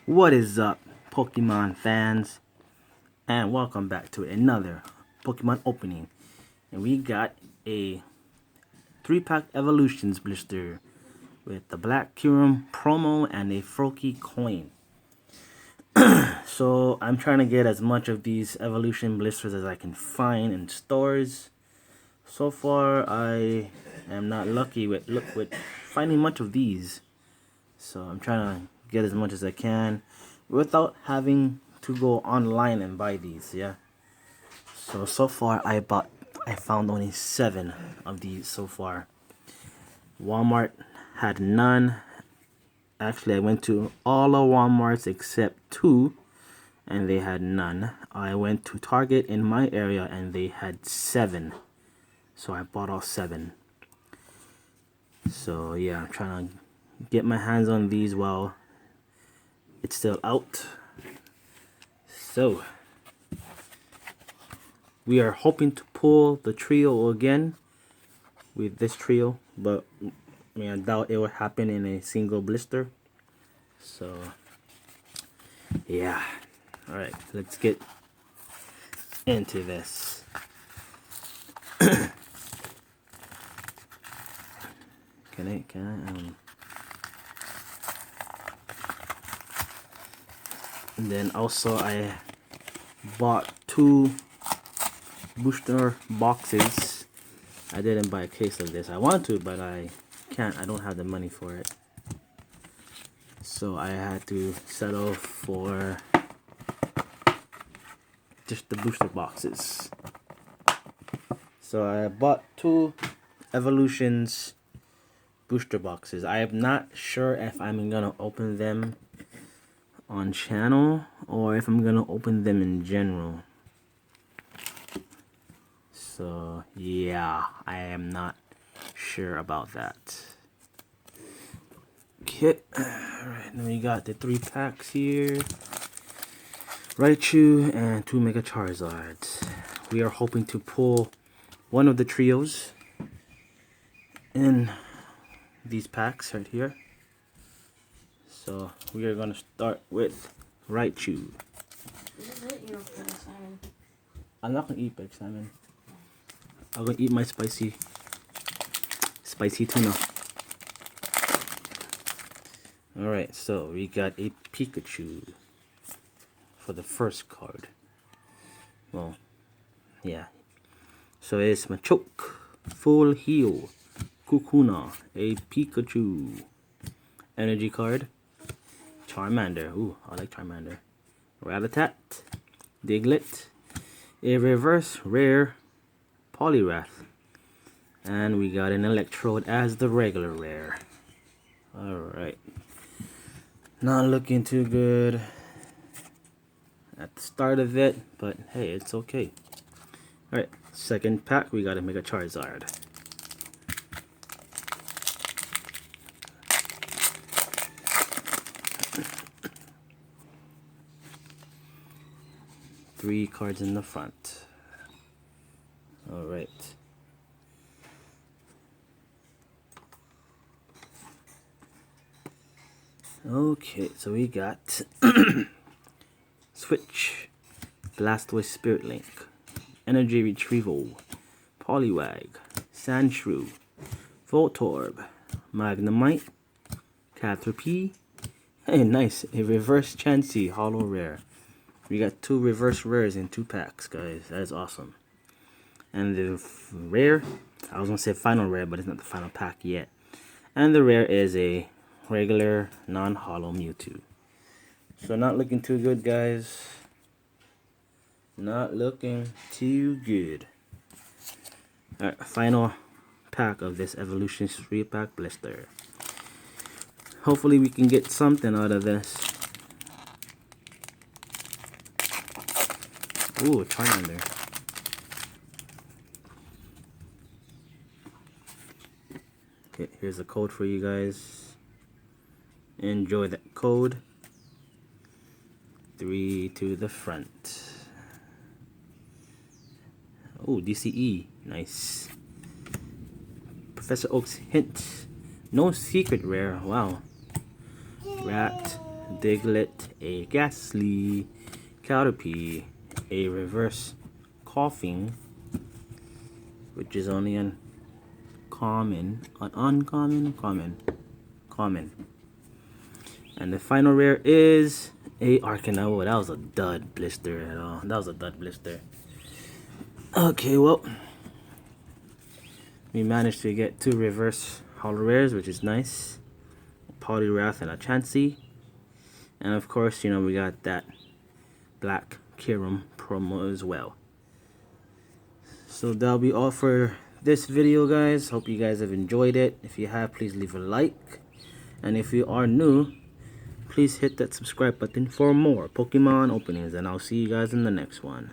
What is up, Pokemon fans? And welcome back to another Pokemon opening. And we got a 3-pack Evolutions Blister with the Black Kyurem promo and a Froakie coin. So I'm trying to get as much of these Evolution Blisters as I can find in stores. So far, I am not lucky with finding much of these. So I'm trying to get as much as I can without having to go online and buy these. Yeah. So far I found only 7 of these so far. Walmart had none. Actually, I went to all the Walmarts except 2 and they had none. I went to Target in my area and they had 7. So I bought all 7. So yeah, I'm trying to get my hands on these while it's still out. So we are hoping to pull the trio again with this trio, but I doubt it will happen in a single blister. So yeah, all right, let's get into this. Can I and then also I bought 2 booster boxes. I didn't buy a case of this. I want to, but I can't. I don't have the money for it. So I had to settle for just the booster boxes. So I bought 2 Evolutions booster boxes. I am not sure if I'm gonna open them on channel or if I'm gonna open them in general. So yeah, I am not sure about that. Okay, alright, then we got the 3 packs here. Raichu and 2 MCharizards. We are hoping to pull one of the trios in these packs right here. So we are gonna start with Raichu. I'm not gonna eat baked salmon. I'm gonna eat my spicy tuna. Alright, so we got a Pikachu for the first card. Well, yeah. So it's Machoke, Full Heal, Kukuna, a Pikachu, Energy card, Charmander. Ooh, I like Charmander. Rattata, Diglett, a reverse rare Poliwrath, and we got an Electrode as the regular rare. Alright. Not looking too good at the start of it, but hey, it's okay. Alright, second pack, we got a MCharizard. Three cards in the front. Alright. Okay, so we got Switch, Blastoise Spirit Link, Energy Retrieval, Poliwag, Sandshrew, Voltorb, Magnemite, Caterpie. Hey, nice, a reverse Chansey Holo Rare. We got 2 reverse rares in 2 packs, guys. That is awesome. And the rare, I was gonna say final rare, but it's not the final pack yet. And the rare is a regular non-holo Mewtwo. So not looking too good, guys. Not looking too good. Alright, final pack of this Evolutions 3-pack blister. Hopefully we can get something out of this. Ooh, Charmander. Okay, here's the code for you guys. Enjoy that code. 3 to the front. Oh, DCE. Nice. Professor Oak's hint. No secret rare. Wow. Rat, Diglett, a Ghastly, Caterpie, a reverse Coughing, which is only an uncommon. And the final rare is a Arcanine. Oh, that was a dud blister at all. That was a dud blister. Okay, well, we managed to get 2 reverse holo rares, which is nice. A Poliwrath and a Chansey. And of course, you know, we got that Black Kyurem promo as well. So that'll be all for this video, guys. Hope you guys have enjoyed it. If you have, please leave a like. And if you are new, please hit that subscribe button for more Pokemon openings. And I'll see you guys in the next one.